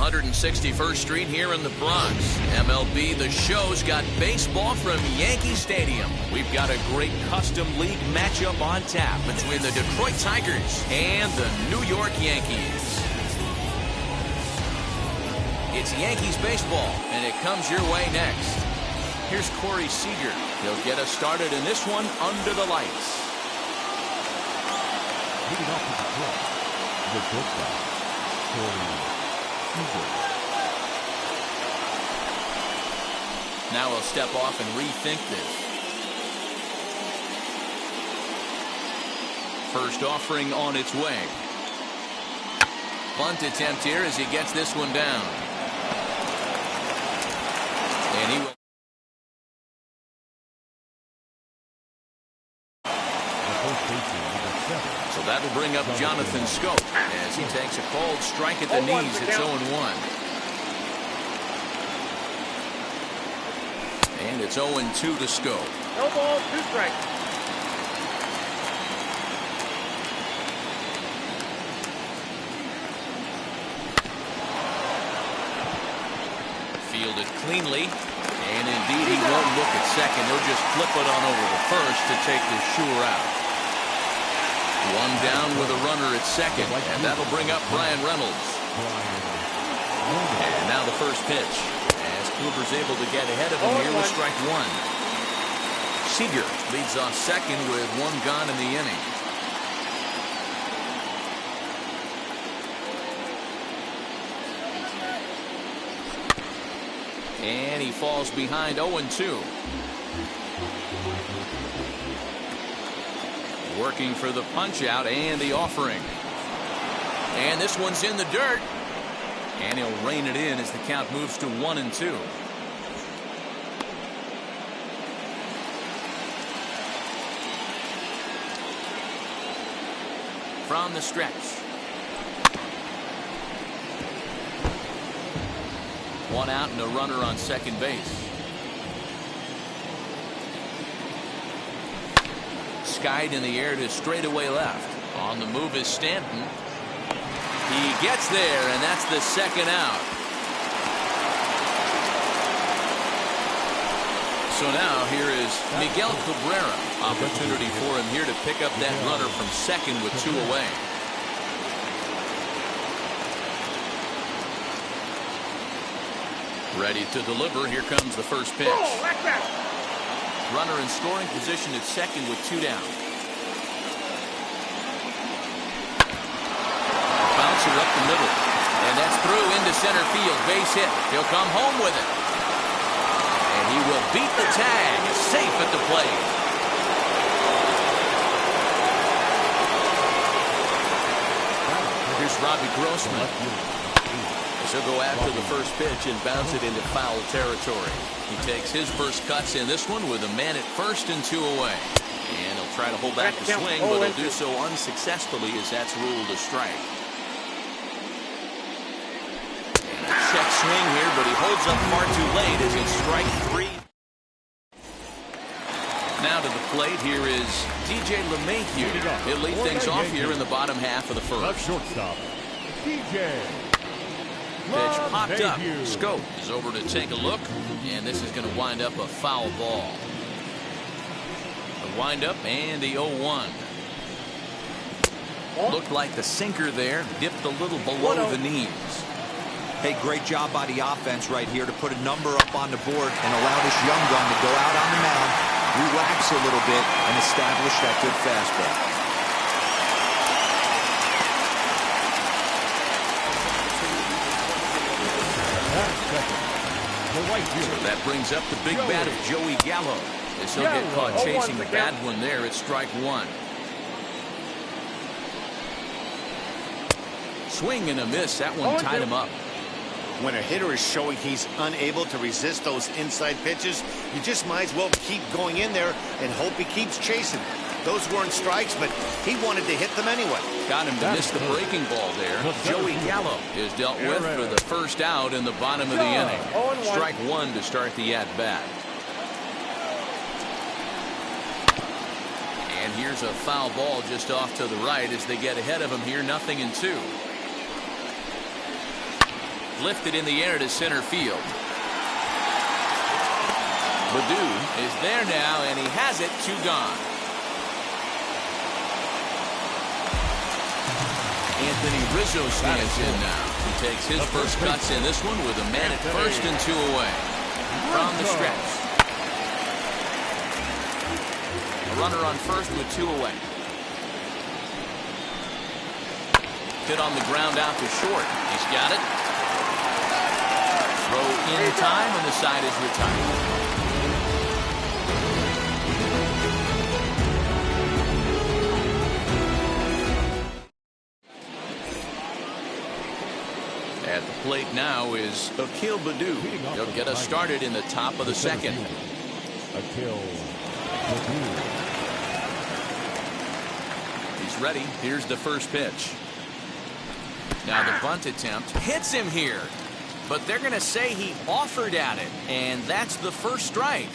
161st Street here in the Bronx. MLB The Show's got baseball from Yankee Stadium. We've got a great custom league matchup on tap between the Detroit Tigers and the New York Yankees. It's Yankees baseball, and it comes your way next. Here's Corey Seager. He'll get us started in this one under the lights. Leading off with the club, the shortstop, Corey Seager. Now he'll step off and rethink this. First offering on its way. Bunt attempt here as he gets this one down. And he will. So that'll bring up Jonathan Scope as he takes a cold strike at the knees. It's 0-1. And it's 0-2 to Scope. No ball, 2 strikes. Fielded cleanly. And indeed he won't look at second. He'll just flip it on over to first to take the sure out. One down with a runner at second, and that'll bring up Brian Reynolds. And now the first pitch, as Kluber's able to get ahead of him here with strike one. Seager leads off second with 1 gone in the inning. And he falls behind 0-2. Working for the punch out and the offering. And this one's in the dirt. And he'll rein it in as the count moves to 1-2. From the stretch. 1 out and a runner on second base. Skied in the air to straightaway left. On the move is Stanton. He gets there, and that's the second out. So now here is Miguel Cabrera. Opportunity for him here to pick up that runner from second with 2 away. Ready to deliver. Here comes the first pitch. Runner in scoring position at second with 2 down. Bouncer up the middle. And that's through into center field. Base hit. He'll come home with it. And he will beat the tag. Safe at the plate. Here's Robbie Grossman. He'll go after the first pitch and bounce it into foul territory. He takes his first cuts in this one with a man at first and 2 away. And he'll try to hold back the swing, but he'll do so unsuccessfully as that's ruled a strike. And a check swing here, but he holds up far too late as it's strike 3. Now to the plate, here is DJ LeMahieu. He'll lead things off here in the bottom half of the first. Shortstop, DJ. Pitch popped up. Scope is over to take a look, and this is going to wind up a foul ball. The windup and the 0-1. Looked like the sinker there dipped a little below the knees. Hey, great job by the offense right here to put a number up on the board and allow this young gun to go out on the mound, relax a little bit, and establish that good fastball. So that brings up the big bat of Joey Gallo. As he'll get caught chasing the bad one there at strike 1. Swing and a miss. That one tied him up. When a hitter is showing he's unable to resist those inside pitches, you just might as well keep going in there and hope he keeps chasing. Those weren't strikes, but he wanted to hit them anyway. Got him to miss the breaking ball there. Joey Gallo is dealt with for the first out in the bottom of the inning. Strike 1 to start the at-bat. And here's a foul ball just off to the right as they get ahead of him here, 0-2. lifted in the air to center field. Badu is there now, and he has it. 2 gone. Anthony Rizzo stands in now. He takes his first cuts in this one with a man at first and 2 away. From the stretch. A runner on first with 2 away. Hit on the ground out to short. He's got it. Throw in time, and the side is retired. At the plate now is Akil Badu. He'll get us started in the top of the second. Akil Badu. He's ready. Here's the first pitch. Now the bunt attempt hits him here. But they're going to say he offered at it. And that's the first strike.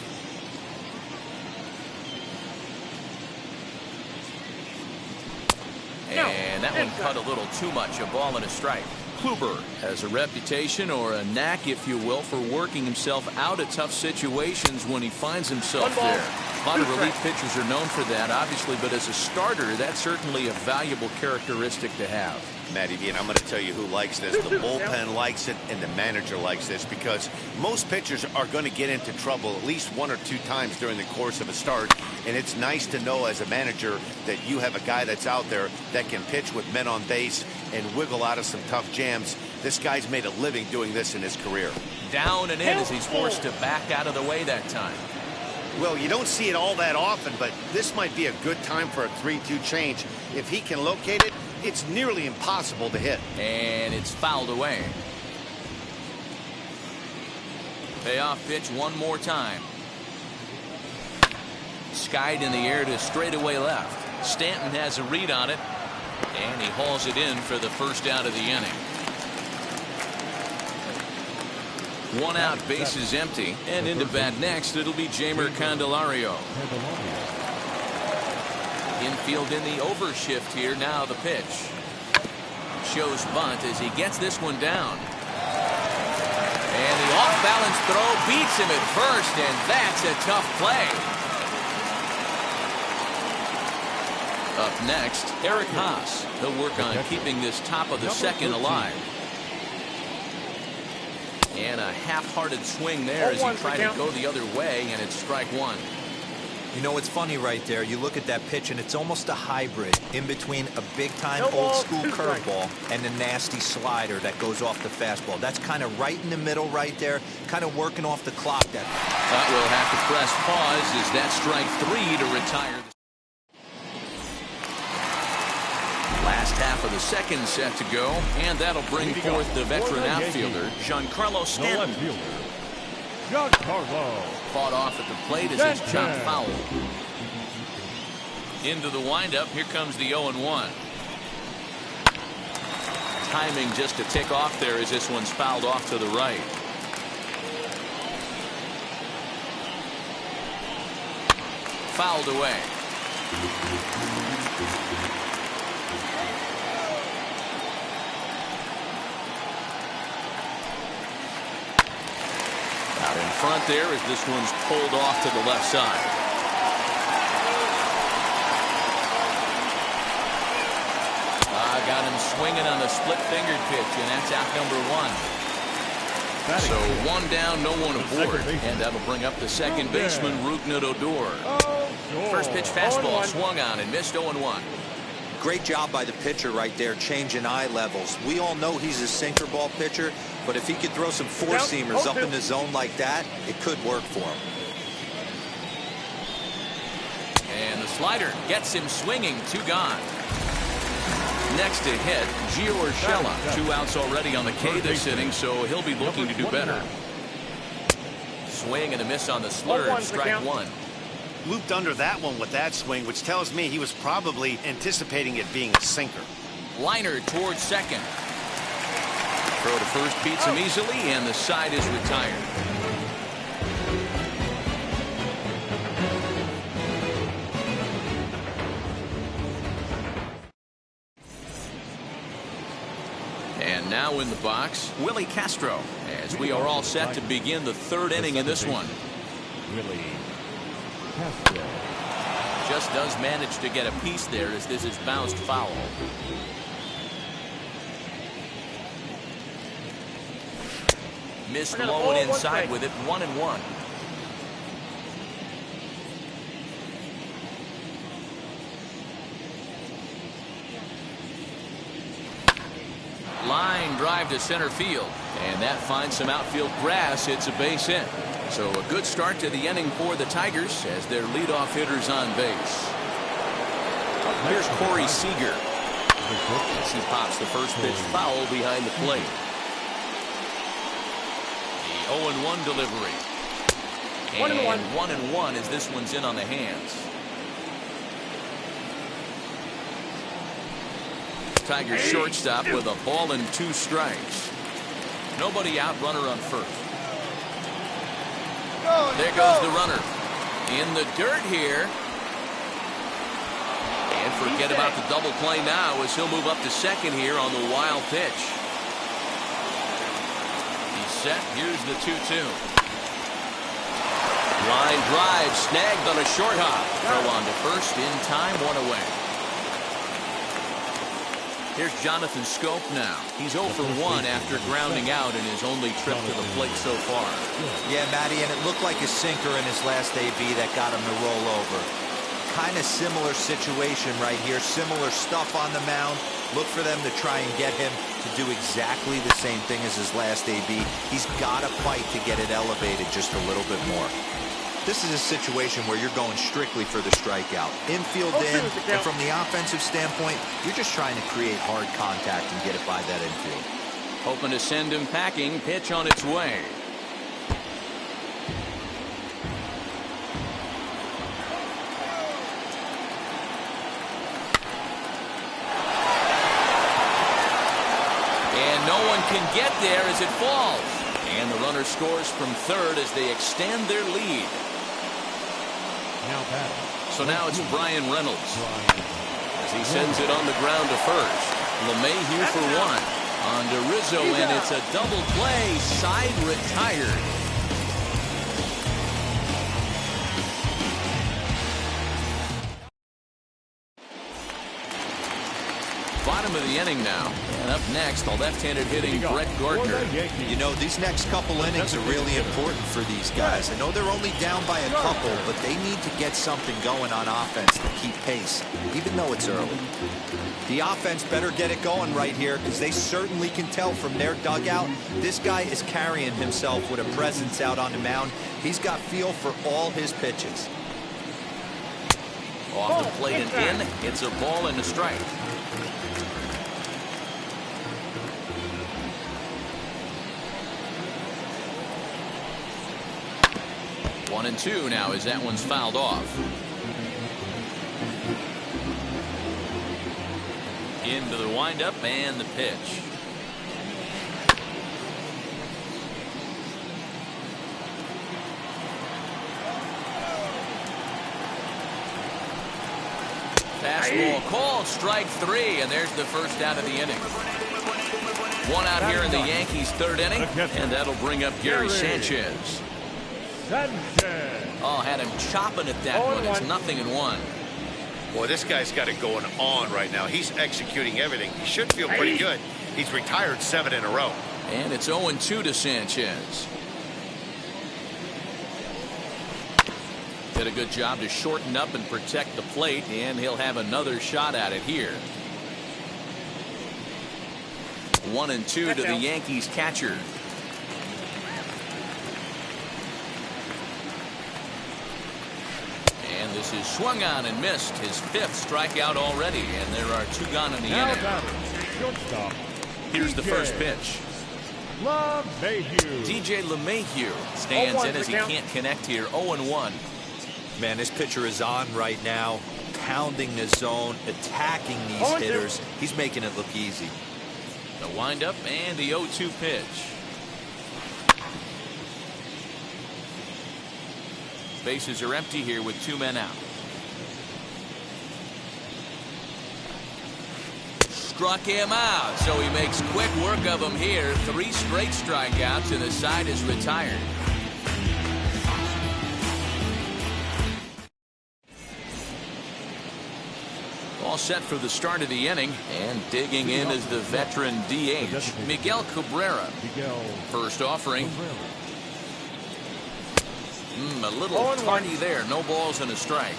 And that one cut a little too much. A ball and a strike. Kluber has a reputation, or a knack, if you will, for working himself out of tough situations when he finds himself there. A lot of relief pitchers are known for that, obviously, but as a starter, that's certainly a valuable characteristic to have. Matty V, and I'm going to tell you who likes this. The bullpen likes it, and the manager likes this, because most pitchers are going to get into trouble at least 1 or 2 times during the course of a start, and it's nice to know as a manager that you have a guy that's out there that can pitch with men on base and wiggle out of some tough jams. This guy's made a living doing this in his career. Down and in as he's forced to back out of the way that time. Well, you don't see it all that often, but this might be a good time for a 3-2 change. If he can locate it, it's nearly impossible to hit. And it's fouled away. Payoff pitch one more time. Skied in the air to straightaway left. Stanton has a read on it, and he hauls it in for the first out of the inning. 1 out, bases empty, and into bat next, it'll be Jeimer Candelario. Infield in the overshift here. Now the pitch. Shows bunt as he gets this one down. And the off-balance throw beats him at first, and that's a tough play. Up next, Eric Haas. He'll work on keeping this top of the second alive. And a half-hearted swing there as he tried to go the other way, and it's strike 1. You know, it's funny right there. You look at that pitch, and it's almost a hybrid in between a big-time old-school curveball and a nasty slider that goes off the fastball. That's kind of right in the middle right there, kind of working off the clock. That will have to press pause as that strike 3 to retire. Last half of the second set to go, and that'll bring forth the veteran outfielder, Giancarlo Stanton. Giancarlo. Fought off at the plate as it's chopped foul. Into the windup. Here comes the 0-1. Timing just to tick off there as this one's fouled off to the right. Fouled away. Out in front there as this one's pulled off to the left side. Got him swinging on the split-fingered pitch, and that's out number 1. So 1 down, no one aboard, and that'll bring up the second baseman, Rougned Odor. First pitch fastball swung on and missed 0-1. great job by the pitcher right there, changing eye levels. We all know he's a sinker ball pitcher, but if he could throw some four-seamers up in the zone like that, it could work for him. And the slider gets him swinging. 2 gone. Next to hit, Gio Urshela. 2 outs already on the K this inning, so he'll be looking to do better. Swing and a miss on the slurve. Strike 1. Looped under that one with that swing, which tells me he was probably anticipating it being a sinker. Liner towards second. Throw to first beats him easily, and the side is retired. And now now in the box, Willie Castro, as we are all set to begin the third inning in this one. Willie Castro. Just does manage to get a piece there as this is bounced foul. Missed low and inside with it, 1-1. Line drive to center field, and that finds some outfield grass. It's a base hit. So a good start to the inning for the Tigers as their leadoff hitter's on base. Here's Corey Seager. As he pops the first pitch foul behind the plate. The 0-1 delivery. And 1-1 as this one's in on the hands. Tigers shortstop with a ball and 2 strikes. Nobody out, runner on first. There goes the runner. In the dirt here. And forget about the double play now as he'll move up to second here on the wild pitch. He's set. Here's the 2-2. Line drive snagged on a short hop. Throw on to first in time, 1 away. Here's Jonathan Scope now. He's 0 for 1 after grounding out in his only trip to the plate so far. Yeah, Matty, and it looked like a sinker in his last AB that got him to roll over. Kind of similar situation right here. Similar stuff on the mound. Look for them to try and get him to do exactly the same thing as his last AB. He's got to fight to get it elevated just a little bit more. This is a situation where you're going strictly for the strikeout. Infield in, and from the offensive standpoint, you're just trying to create hard contact and get it by that infield. Hoping to send him packing. Pitch on its way. And no one can get there as it falls. And the runner scores from third as they extend their lead. So now it's Brian Reynolds as he sends it on the ground to first. LeMahieu for 1 on to Rizzo, and it's a double play. Side retired. Bottom of the inning now. And up next, the left-handed hitting Brett Gardner. You know, these next couple innings are really important for these guys. I know they're only down by a couple, but they need to get something going on offense to keep pace, even though it's early. The offense better get it going right here because they certainly can tell from their dugout this guy is carrying himself with a presence out on the mound. He's got feel for all his pitches. Off the plate and in. It's a ball and a strike. One and 2 now as that one's fouled off. Into the windup and the pitch. Fastball called, strike 3, and there's the first out of the inning. One out here in the Yankees' third inning, and that'll bring up Gary Sanchez. Oh, had him chopping at that one. It's 0-1. Boy, this guy's got it going on right now. He's executing everything. He should feel pretty good. He's retired 7 in a row. And it's 0-2 to Sanchez. Did a good job to shorten up and protect the plate, and he'll have another shot at it here. 1-2 to the Yankees catcher. And this is swung on and missed. His 5th strikeout already, and there are 2 gone in the inning. Here's the first pitch. DJ LeMahieu stands in as he can't connect here. 0-1. Man, this pitcher is on right now, pounding the zone, attacking these hitters. He's making it look easy. The windup and the 0-2 pitch. Bases are empty here with 2 men out. struck him out, so he makes quick work of him here. 3 straight strikeouts, and the side is retired. All set for the start of the inning, and digging in is the veteran DH, Miguel Cabrera. First offering. A little tardy there. No balls and a strike.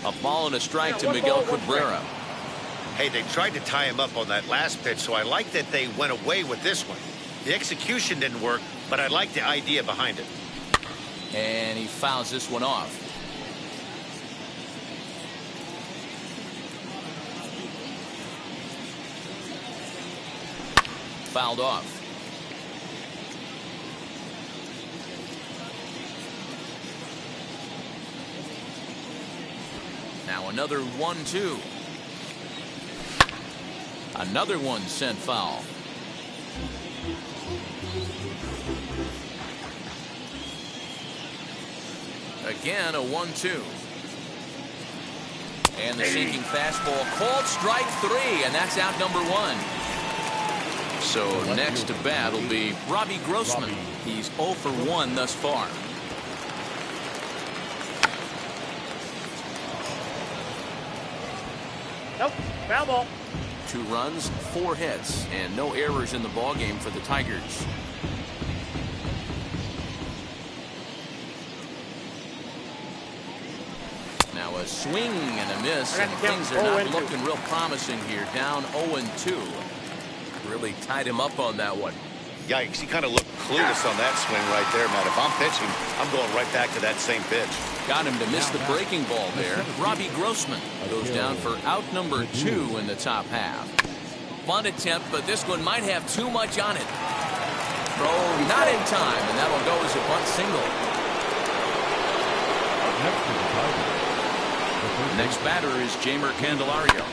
A ball and a strike to Miguel Cabrera. Hey, they tried to tie him up on that last pitch, so I like that they went away with this one. The execution didn't work, but I like the idea behind it. And he fouls this one off. Fouled off. Now another 1-2. Another one sent foul. Again, a 1-2. And the sinking fastball called strike 3, and that's out number 1. So next to bat will be Robbie Grossman. He's 0 for 1 thus far. Nope, foul ball. 2 runs, 4 hits, and no errors in the ballgame for the Tigers. Now a swing and a miss, and things are not looking real promising here. Down 0-2. Really tied him up on that one. Yikes, he kind of looked clueless on that swing right there, Matt. If I'm pitching, I'm going right back to that same pitch. Got him to miss the breaking ball there. Robbie Grossman goes down for out number 2 in the top half. Bunt attempt, but this one might have too much on it. Throw not in time, and that'll go as a bunt single. Next batter is Jeimer Candelario.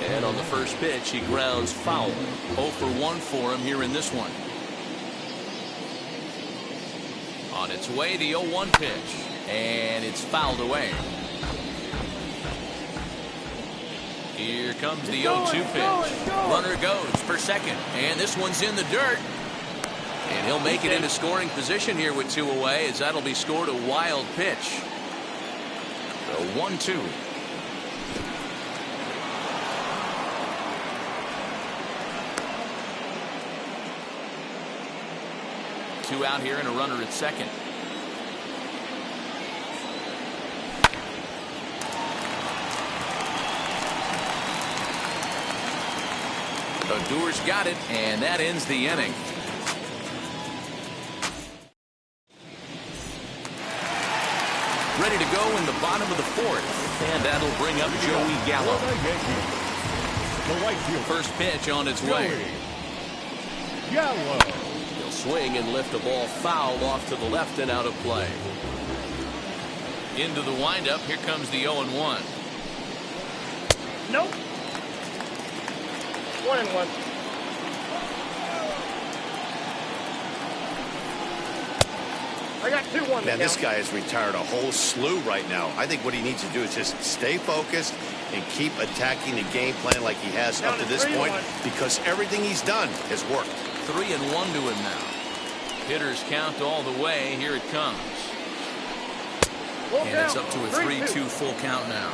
And on the first pitch, he grounds foul. 0 for 1 for him here in this one. On its way, the 0-1 pitch. And it's fouled away. Here comes the 0-2 pitch. Runner goes for second. And this one's in the dirt. And he'll make it into scoring position here with 2 away, as that'll be scored a wild pitch. So 1-2. 2 out here and a runner at second. Odor's got it, and that ends the inning. Ready to go in the bottom of the 4th, and that'll bring up Joey Gallo. First pitch on its way. Gallo. He'll swing and lift a ball foul off to the left and out of play. Into the windup. Here comes the 0-1. Nope. 1-1. I got 2-1. Man, this guy has retired a whole slew right now. I think what he needs to do is just stay focused and keep attacking the game plan like he has up to this point, because everything he's done has worked. 3-1 to him now. Hitters count all the way. Here it comes. And it's up to a 3-2 full count now.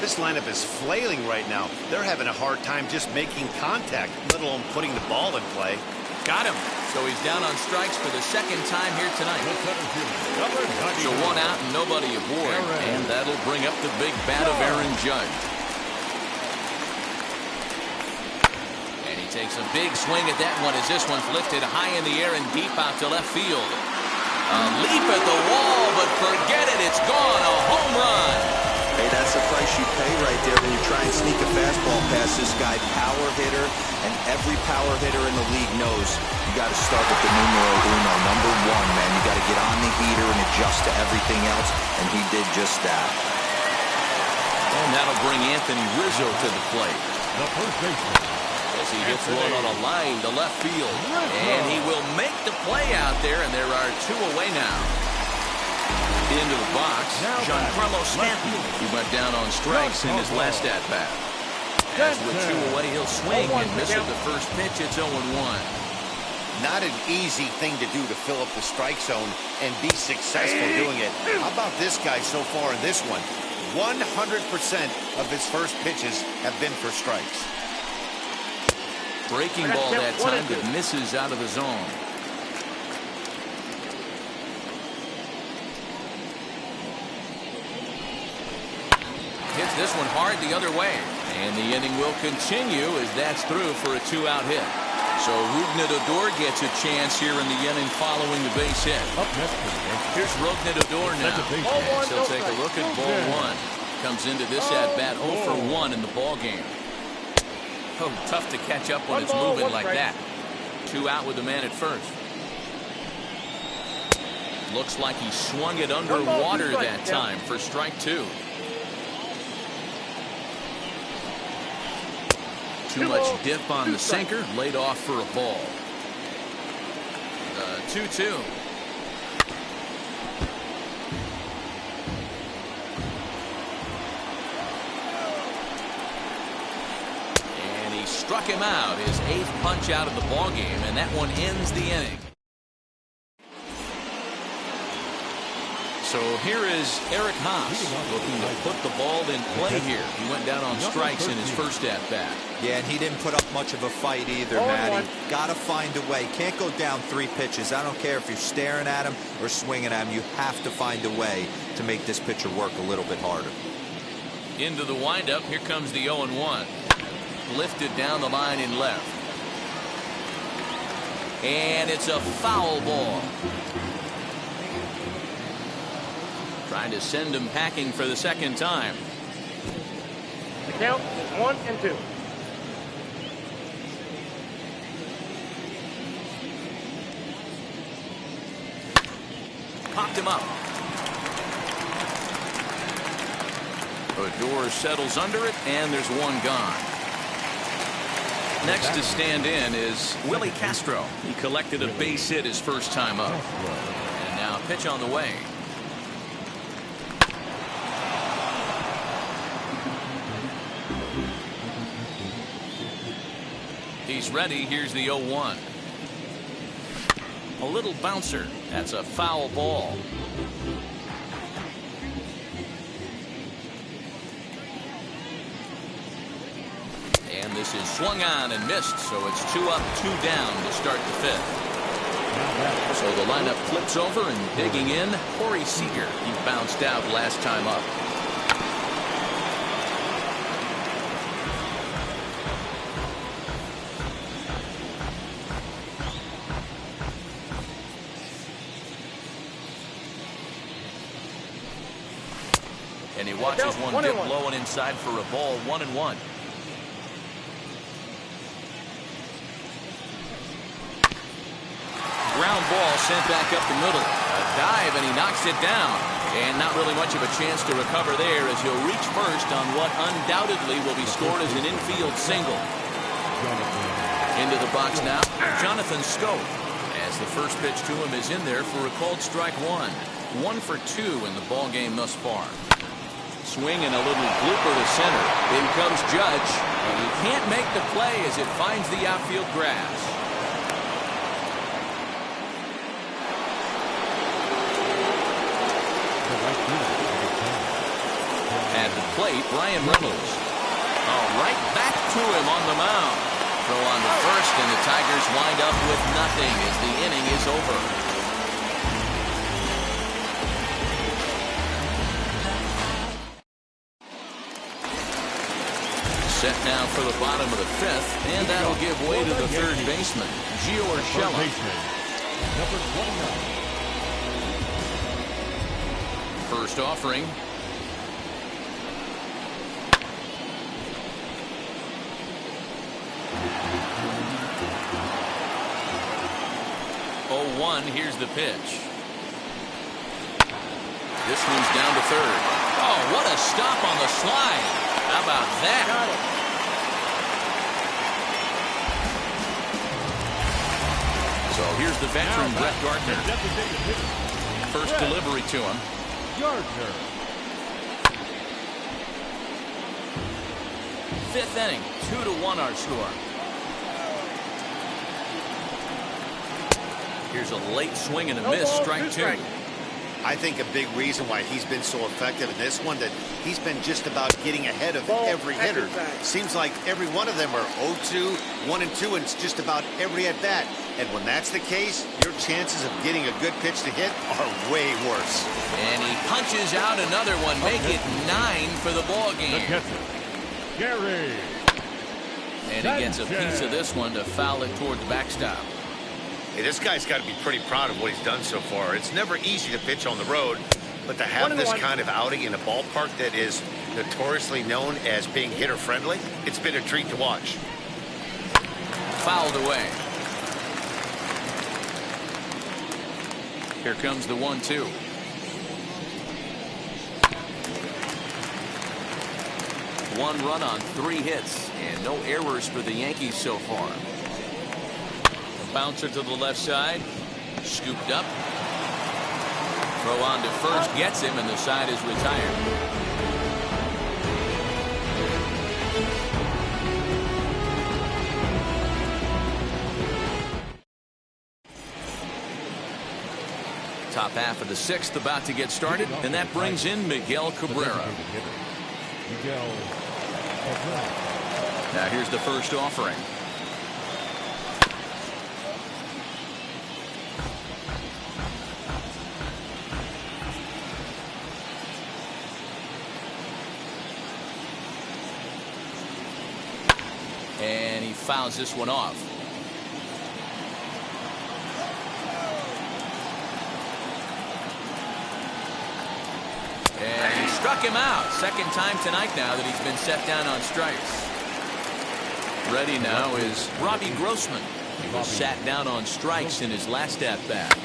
This lineup is flailing right now. They're having a hard time just making contact, let alone putting the ball in play. Got him. So he's down on strikes for the second time here tonight. So 1 out and nobody aboard. And that'll bring up the big bat of Aaron Judge. And he takes a big swing at that one as this one's lifted high in the air and deep out to left field. A leap at the wall, but forget it. It's gone. A home run. Hey, that's the price you pay right there when you try and sneak a fastball past this guy. Power hitter, and every power hitter in the league knows you got to start with the numero uno, number 1, man. You got to get on the heater and adjust to everything else, and he did just that. And that'll bring Anthony Rizzo to the plate. The first baseman. As he hits one on a line to left field. And he will make the play out there, and there are 2 away now. Into the box, Giancarlo Stanton. He went down on strikes in his last at-bat. As with 2 away, he'll swing and miss at the first pitch. It's 0-1. Not an easy thing to do to fill up the strike zone and be successful doing it. How about this guy so far in this one? 100% of his first pitches have been for strikes. Breaking ball that time, but misses out of the zone. Hits this one hard the other way. And the inning will continue as that's through for a 2-out hit. So Rougned gets a chance here in the inning following the base hit. Up next, here's Rougned now. And he'll take a look at ball 1. Comes into this at-bat 0 for 1 in the ball game. Oh, tough to catch up when it's moving like that. 2 out with the man at first. Looks like he swung it underwater that time for strike 2. Too much dip on the sinker, laid off for a ball. 2-2. And he struck him out, his 8th punch out of the ball game, and that one ends the inning. So here is Eric Haas looking to put the ball in play here. He went down on strikes in his first at-bat. Yeah, and he didn't put up much of a fight either, Matty. Got to find a way. Can't go down 3 pitches. I don't care if you're staring at him or swinging at him. You have to find a way to make this pitcher work a little bit harder. Into the windup. Here comes the 0-1. Lifted down the line in left. And it's a foul ball. Trying to send him packing for the second time. The count is 1-2. Popped him up. Odor settles under it, and there's 1 gone. Next to stand in is Willie Castro. He collected a base hit his first time up. And now pitch on the way. He's ready. Here's the 0-1. A little bouncer. That's a foul ball. And this is swung on and missed, so it's 2 up, 2 down to start the 5th. So the lineup flips over, and digging in, Corey Seager. He bounced out last time up. And he watches one dip low and inside for a ball. 1-1. Ground ball sent back up the middle. A dive, and he knocks it down. And not really much of a chance to recover there, as he'll reach first on what undoubtedly will be scored as an infield single. Into the box now, Jonathan Scope. As the first pitch to him is in there for a called strike 1. 1 for 2 in the ball game thus far. Swing and a little blooper to center. In comes Judge, and he can't make the play as it finds the outfield grass. At the plate, Brian Reynolds. Oh, right back to him on the mound. Throw on to first, and the Tigers wind up with nothing as the inning is over. Set now for the bottom of the 5th, and that'll give way to the 3rd baseman, Gio Urshela. Number 29. First offering. Oh, 1, here's the pitch. This one's down to 3rd. Oh, what a stop on the slide. How about that? Got it. So here's the veteran Brett Gardner. First delivery to him. Gardner. Fifth inning, 2-1 our score. Here's a late swing and a miss, strike two. I think a big reason why he's been so effective in this one, that he's been just about getting ahead of every hitter. Seems like every one of them are 0-2, 1-2, and it's just about every at bat. And when that's the case, your chances of getting a good pitch to hit are way worse. And he punches out another one, make it 9 for the ball game. Gary. And he gets a piece of this one to foul it toward the backstop. Hey, this guy's got to be pretty proud of what he's done so far. It's never easy to pitch on the road, but to have this kind of outing in a ballpark that is notoriously known as being hitter-friendly, it's been a treat to watch. Fouled away. Here comes the 1-2. One run on 3 hits, and no errors for the Yankees so far. Bouncer to the left side, scooped up. Throw on to first, gets him, and the side is retired. Top half of the 6th about to get started, and that brings in Miguel Cabrera. Now here's the first offering. And he fouls this one off. And he struck him out. Second time tonight now that he's been set down on strikes. Ready now is Robbie Grossman. He was sat down on strikes in his last at-bat.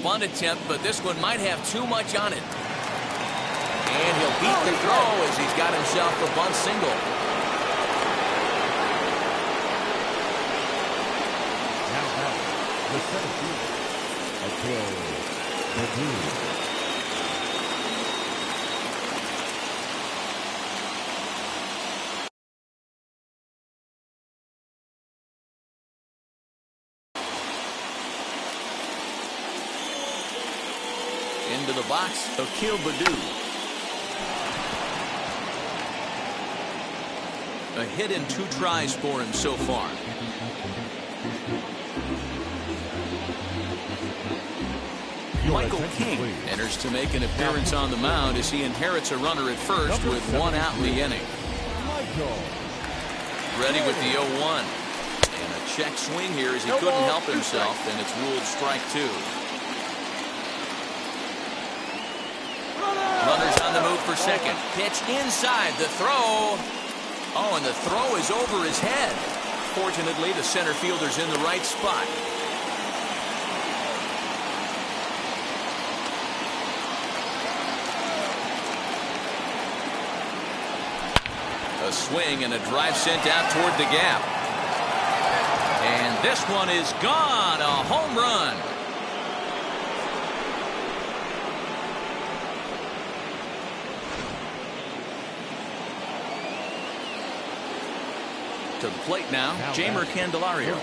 Bunt attempt, but this one might have too much on it. And he'll beat the throw as he's got himself a bunt single. The center field. A throw. Into the box, Akil Baddoo. A hit in 2 tries for him so far. Michael King enters to make an appearance on the mound as he inherits a runner at first with 1 out in the inning. Ready with the 0-1. And a check swing here as he couldn't help himself, and it's ruled strike 2. Runners on the move for second. Pitch inside. The throw. Oh, and the throw is over his head. Fortunately, the center fielder's in the right spot. A swing and a drive sent out toward the gap. And this one is gone. A home run. To the plate now, Jamer Candelario.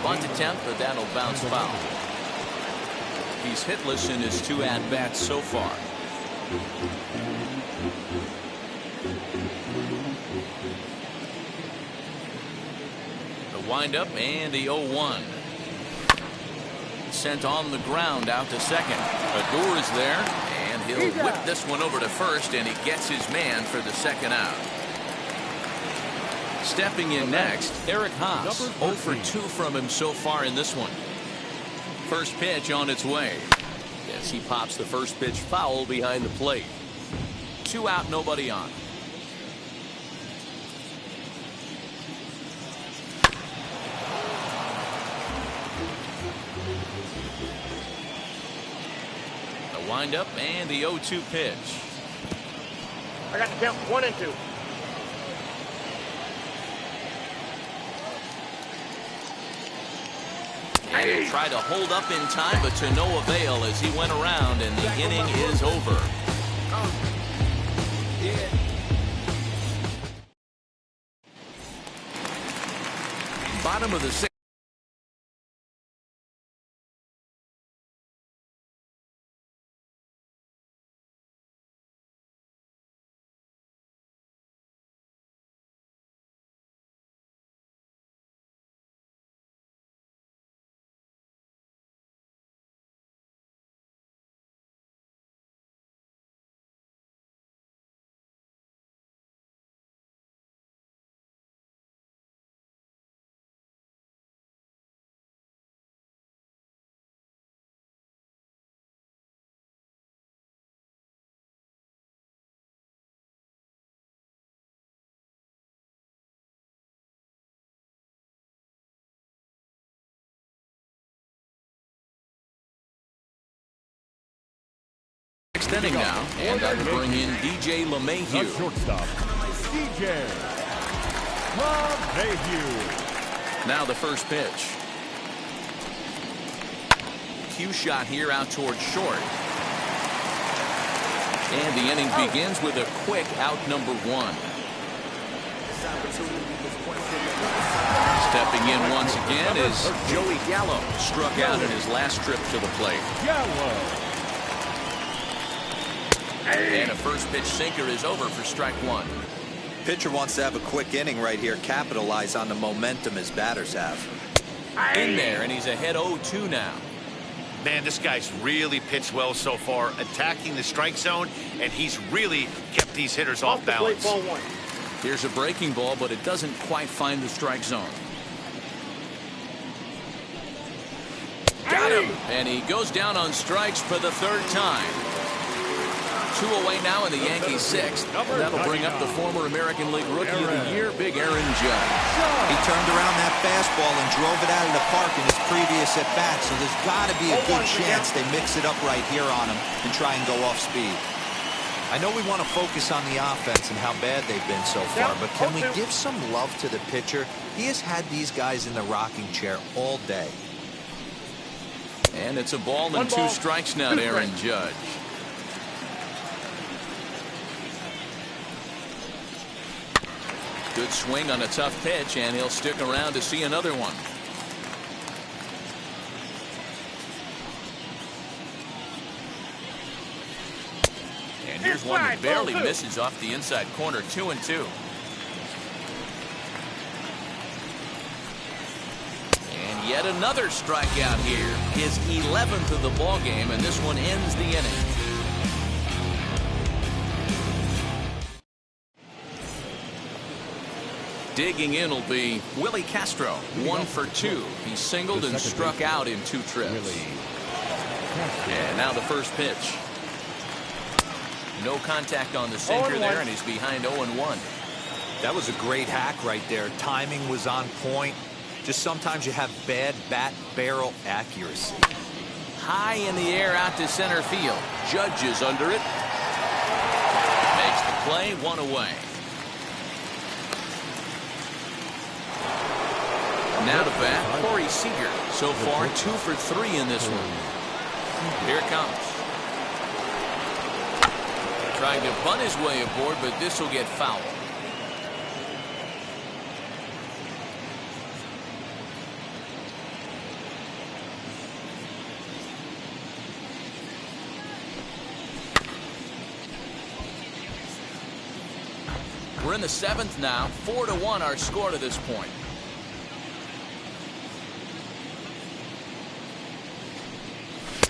Bunt attempt, but that'll bounce foul. He's hitless in his 2 at-bats so far. The windup and the 0-1. Sent on the ground out to second. Adore is there, and he'll whip this one over to first, and he gets his man for the second out. Stepping in next, Eric Haas. 0 for 2 from him so far in this one. First pitch on its way. Yes, he pops the first pitch foul behind the plate. 2 out, nobody on. The windup and the 0-2 pitch. I got the count 1-2. And he'll try to hold up in time, but to no avail as he went around, and the inning is over. Bottom of the sixth. Inning now, and that will bring in DJ LeMahieu. The shortstop, DJ LeMahieu. Now the first pitch. Cue shot here out towards short. And the inning begins with a quick out number one. Stepping in once again is Joey Gallo. Struck out in his last trip to the plate. Gallo. And a first pitch sinker is over for strike one. Pitcher wants to have a quick inning right here, capitalize on the momentum his batters have. In there, and he's ahead 0-2 now. Man, this guy's really pitched well so far, attacking the strike zone, and he's really kept these hitters off balance. Ball one. Here's a breaking ball, but it doesn't quite find the strike zone. Got him! And he goes down on strikes for the third time. 2 away now in the Yankees' sixth. That'll bring up the former American League Rookie of the Year, Big Aaron Judge. He turned around that fastball and drove it out of the park in his previous at-bat, so there's got to be a good chance they mix it up right here on him and try and go off speed. I know we want to focus on the offense and how bad they've been so far, but can we give some love to the pitcher? He has had these guys in the rocking chair all day. And it's a ball and 2 strikes now to Aaron Judge. Good swing on a tough pitch, and he'll stick around to see another one. And here's one that barely misses off the inside corner. 2-2. And yet another strikeout here. His 11th of the ball game, and this one ends the inning. Digging in will be Willie Castro. 1 for 2. He singled and struck out in 2 trips. And now the first pitch. No contact on the sinker there, and he's behind 0-1. That was a great hack right there. Timing was on point. Just sometimes you have bad bat barrel accuracy. High in the air out to center field. Judge is under it. Makes the play, 1 away. Now to bat, Corey Seager. So far, 2 for 3 in this one. Here it comes. Trying to bunt his way aboard, but this will get foul. We're in the 7th now. 4-1 our score to this point.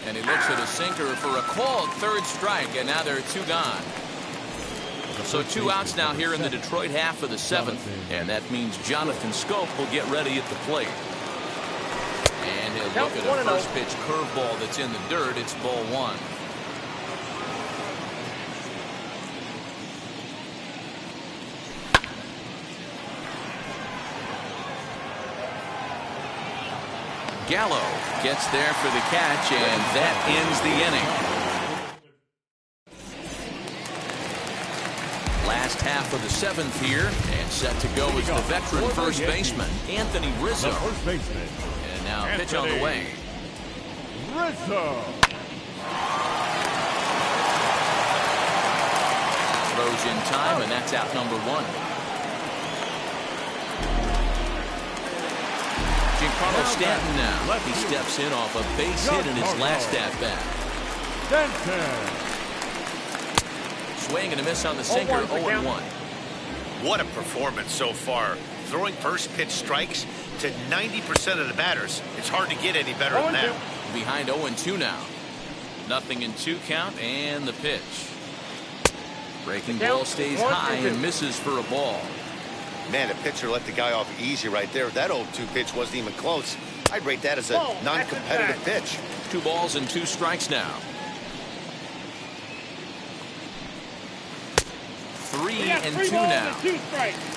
And he looks at a sinker for a called 3rd strike, and now there are 2 gone. So 2 outs now here in the Detroit half of the 7th, and that means Jonathan Scope will get ready at the plate. And he'll look at a first pitch curveball that's in the dirt. It's ball 1. Gallo gets there for the catch, and that ends the inning. Last half of the 7th here, and set to go is the veteran first baseman, Anthony Rizzo. The first baseman, And now pitch on the way. Rizzo. Throws in time, and that's out number one. Giancarlo Stanton now. He steps in off a base hit in his last at-bat. Swing and a miss on the sinker, 0-1. What a performance so far. Throwing first pitch strikes to 90% of the batters. It's hard to get any better than that. Behind 0-2 now. Nothing in 2 count, and the pitch. Breaking ball stays high and misses for a ball. Man, the pitcher let the guy off easy right there. That 0-2 pitch wasn't even close. I'd rate that as a non-competitive pitch. 2 balls and 2 strikes now. 3-2 now.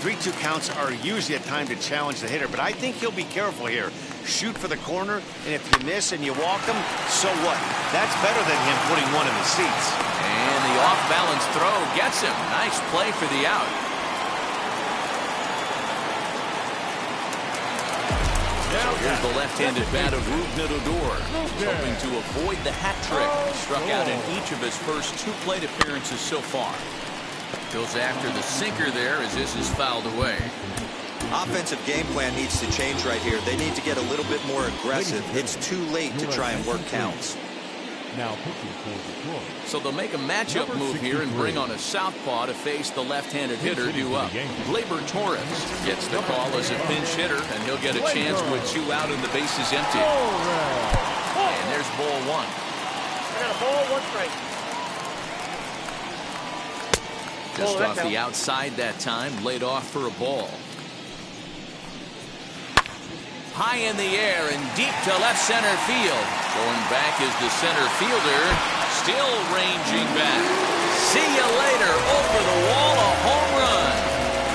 3-2 counts are usually a time to challenge the hitter, but I think he'll be careful here. Shoot for the corner, and if you miss and you walk him, so what? That's better than him putting one in the seats. And the off-balance throw gets him. Nice play for the out. So here's the left-handed bat of Rougned Odor. He's hoping to avoid the hat trick. Struck out in each of his first 2 plate appearances so far. Goes after the sinker there as this is fouled away. Offensive game plan needs to change right here. They need to get a little bit more aggressive. It's too late to try and work counts. Now pitching for Detroit. So they'll make a matchup move here and bring on a southpaw to face the left-handed hitter due up. Gleyber Torres gets the call as a pinch hitter, and he'll get a chance with 2 out and the bases empty. And there's ball 1. I got a ball, 1 strike. Just off the outside that time, laid off for a ball. High in the air and deep to left center field. Going back is the center fielder, still ranging back. See you later, over the wall, a home run.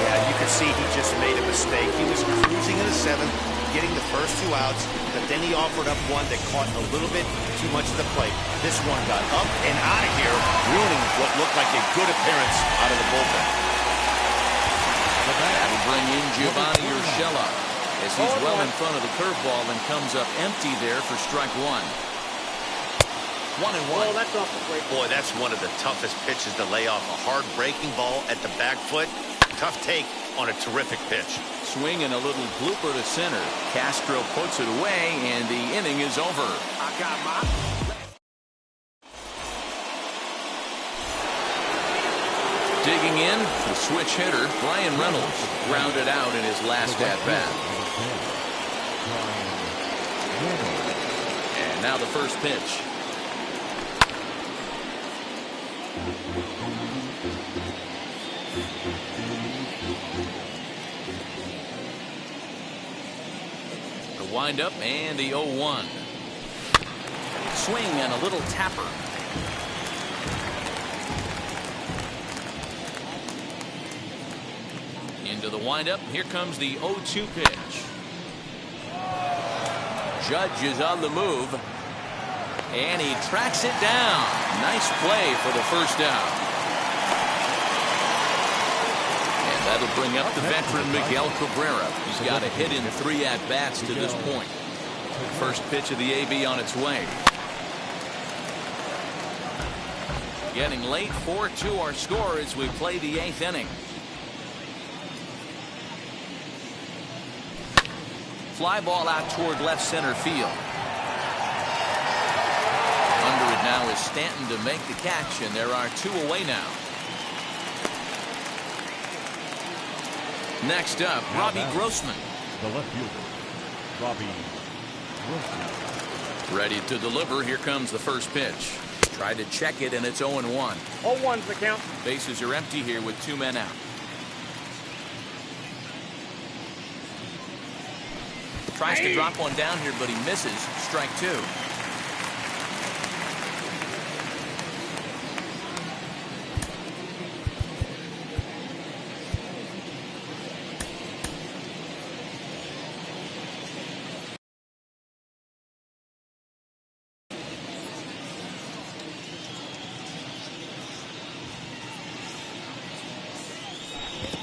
Yeah, you can see he just made a mistake. He was cruising in the 7th, getting the first 2 outs, but then he offered up one that caught a little bit too much of the plate. This one got up and out of here, ruining what looked like a good appearance out of the bullpen. That'll bring in Giovanni Urshela as he's well in front of the curveball and comes up empty there for strike 1. 1-1. Oh, that's off the plate. Boy, that's one of the toughest pitches to lay off. A hard breaking ball at the back foot. Tough take on a terrific pitch. Swing and a little blooper to center. Castro puts it away, and the inning is over. I got my... Digging in, the switch hitter, Brian Reynolds, grounded out in his last at-bat. And now the first pitch. The windup and the 0-1. Swing and a little tapper. Into the windup. Here comes the 0-2 pitch. Judge is on the move. And he tracks it down. Nice play for the first down. And that'll bring up the veteran Miguel Cabrera. He's got a hit in 3 at-bats to this point. First pitch of the AB on its way. Getting late, 4-2 our score as we play the 8th inning. Fly ball out toward left center field. Under it now is Stanton to make the catch, and there are 2 away now. Next up, Robbie Grossman. The left fielder, Robbie Grossman. Ready to deliver. Here comes the first pitch. Tried to check it, and it's 0-1. 0-1's the count. Bases are empty here with 2 men out. Tries to drop one down here, but he misses. Strike 2.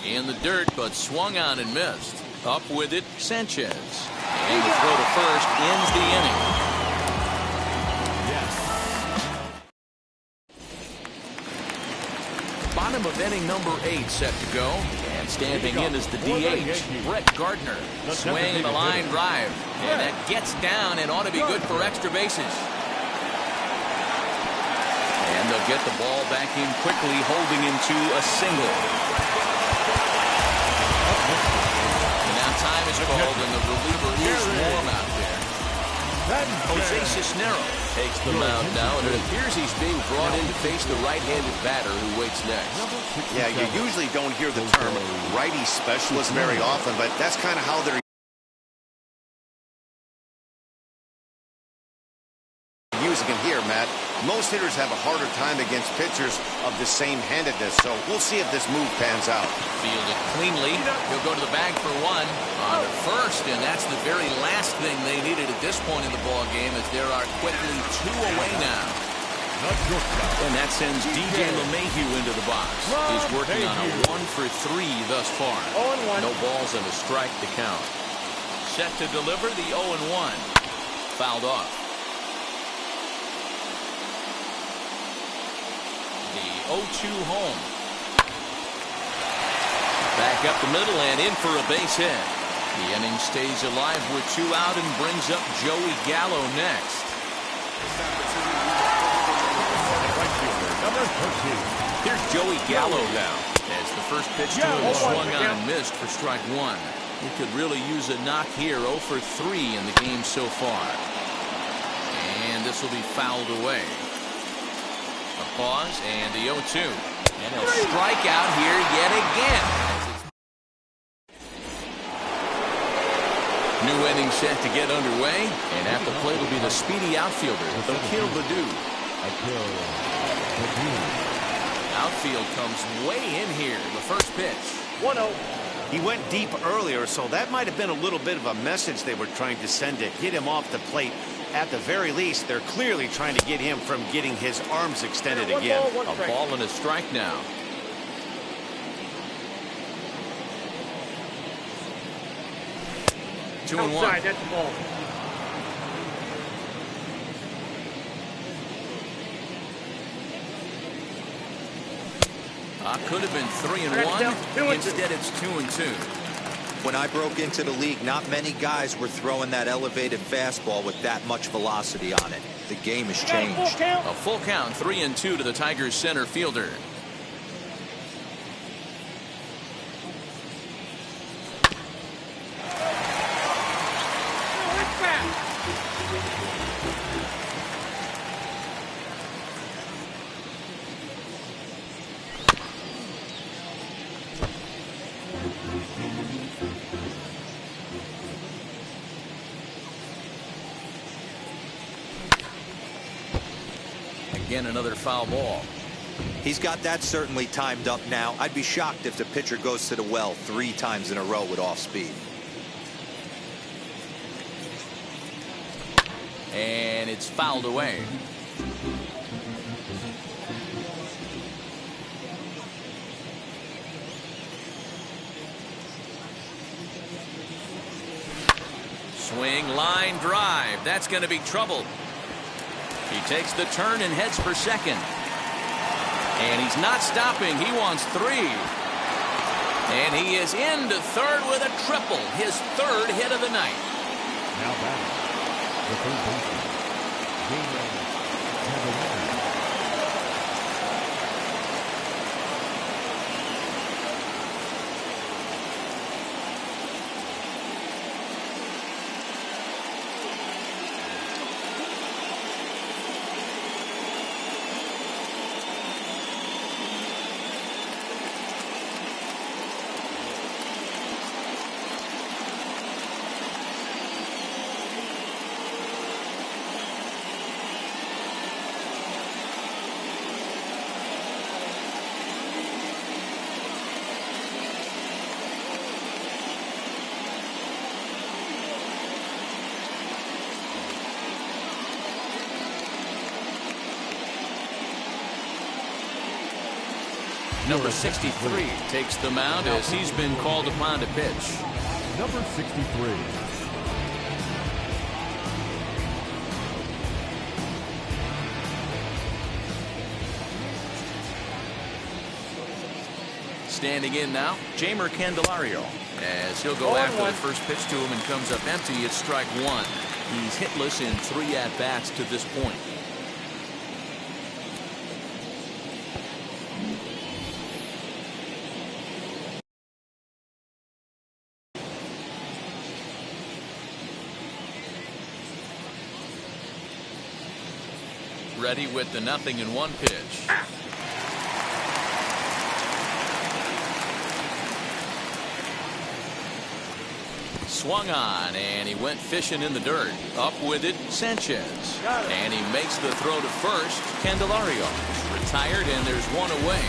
In the dirt, but swung on and missed. Up with it, Sanchez. And the throw to first ends the inning. Yes. Bottom of inning number 8 set to go. And standing in is the DH, Brett Gardner. Swing, the line drive. And that gets down and ought to be good for extra bases. And they'll get the ball back in quickly, holding him to a single. And now time is called, and the reliever is warm out there. Jose Cisneros takes the mound now, and it appears he's being brought in to face the right-handed batter who waits next. Yeah, you usually don't hear the term righty specialist very often, but that's kind of how they're using him here, Matt. Most hitters have a harder time against pitchers of the same handedness, so we'll see if this move pans out. Fielded cleanly. He'll go to the bag for one. On to first, and that's the very last thing they needed at this point in the ball game, as there are quickly 2 away now. And that sends DJ LeMahieu into the box. He's working on a 1 for 3 thus far. 0-1. No balls and a strike to count. Set to deliver the 0-1. Fouled off. The 0-2 home. Back up the middle and in for a base hit. The inning stays alive with 2 out and brings up Joey Gallo next. Here's Joey Gallo now. As the first pitch to him is swung on and missed for strike 1. He could really use a knock here. 0 for 3 in the game so far. And this will be fouled away. A pause and the 0-2. And he'll strike out here yet again. New inning set to get underway. And at the plate will be the speedy outfielder, Akil Baddoo. Outfield comes way in here. The first pitch. 1-0. He went deep earlier, so that might have been a little bit of a message they were trying to send to get him off the plate. At the very least, they're clearly trying to get him from getting his arms extended again. A ball and a strike now. Two and 1. Outside, that's the ball. Could have been 3 and 1. Instead, it's 2 and 2. When I broke into the league, not many guys were throwing that elevated fastball with that much velocity on it. The game has changed. A full count, 3 and 2 to the Tigers center fielder. Again, another foul ball. He's got that certainly timed up now. I'd be shocked if the pitcher goes to the well 3 times in a row with off speed. And it's fouled away. Swing, line drive. That's going to be trouble. He takes the turn and heads for second. And he's not stopping. He wants 3. And he is into third with a triple. His 3rd hit of the night. Now batting, the third baseman, Gabriel Cavalera. Number 63 takes the mound as he's been called upon to pitch. Number 63. Standing in now, Jamer Candelario. As he'll go after the first pitch to him and comes up empty, it's strike one. He's hitless in 3 at-bats to this point. Ready with the 0-1 pitch. Swung on, and he went fishing in the dirt. Up with it, Sanchez. And he makes the throw to first. Candelario retired, and there's one away.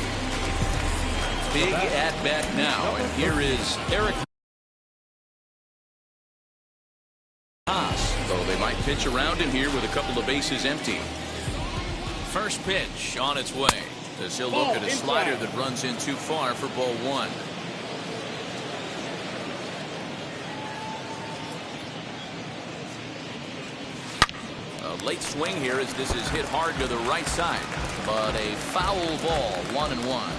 Big at-bat now, and here is Eric Haas. Though they might pitch around him here with a couple of bases empty. First pitch on its way, as he'll look at a slider that runs in too far for ball one. Late swing here as this is hit hard to the right side, but a foul ball, 1-1.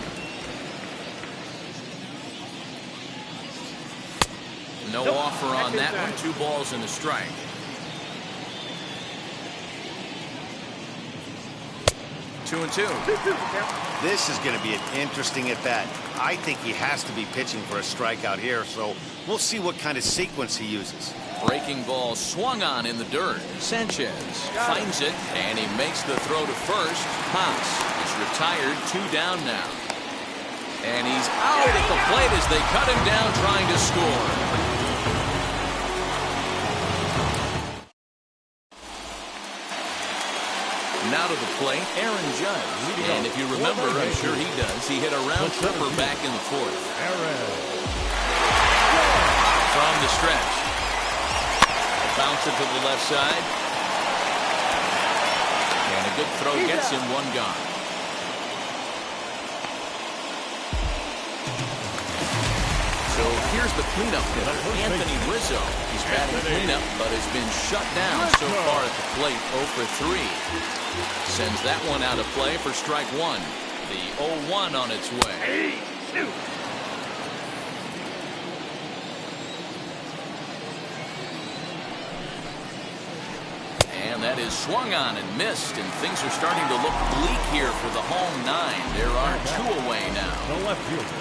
No offer on that one. 2 balls and a strike. Two and two. This is going to be an interesting at bat. I think he has to be pitching for a strikeout here, so we'll see what kind of sequence he uses. Breaking ball swung on in the dirt. Sanchez finds it, and he makes the throw to first. Haas is retired, 2 down now. And he's out at the plate as they cut him down trying to score. Now to the plate, Aaron Judge. And if you remember, I'm sure he does, he hit a round tripper back in the 4th. From the stretch. Bounce it to the left side. And a good throw gets him 1 gone. So here's the cleanup hitter, Anthony Rizzo. He's batting cleanup, but has been shut down so far at the plate, 0 for 3. Sends that one out of play for strike one. The 0-1 on its way. And that is swung on and missed, and things are starting to look bleak here for the home 9. There are 2 away now. The left fielder.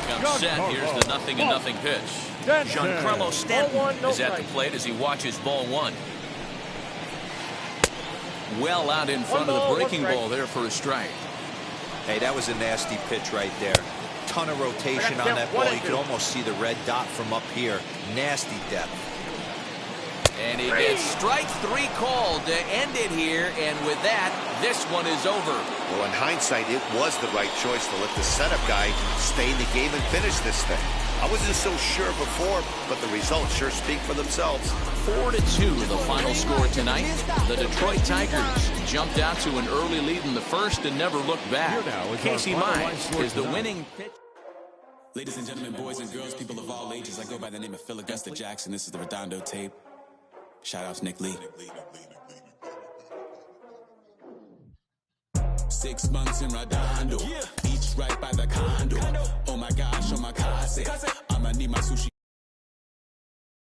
Comes set. Here's the 0-0 pitch. Giancarlo Stanton is at the plate as he watches ball 1. Well out in front of the breaking ball there for a strike. Hey, that was a nasty pitch right there. Ton of rotation on that ball. You could almost see the red dot from up here. Nasty depth. And he gets strike 3 called to end it here, and with that, this one is over. Well, in hindsight, it was the right choice to let the setup guy stay in the game and finish this thing. I wasn't so sure before, but the results sure speak for themselves. 4-2 the final score tonight. The Detroit Tigers jumped out to an early lead in the first and never looked back. Casey Mize is the winning pitch. Ladies and gentlemen, boys and girls, people of all ages, I go by the name of Phil Augusta Jackson. This is the Redondo tape. Shout out to Nick Lee. 6 months in Redondo, beach right by the condo. Oh my gosh, oh my casa. I'ma need my sushi.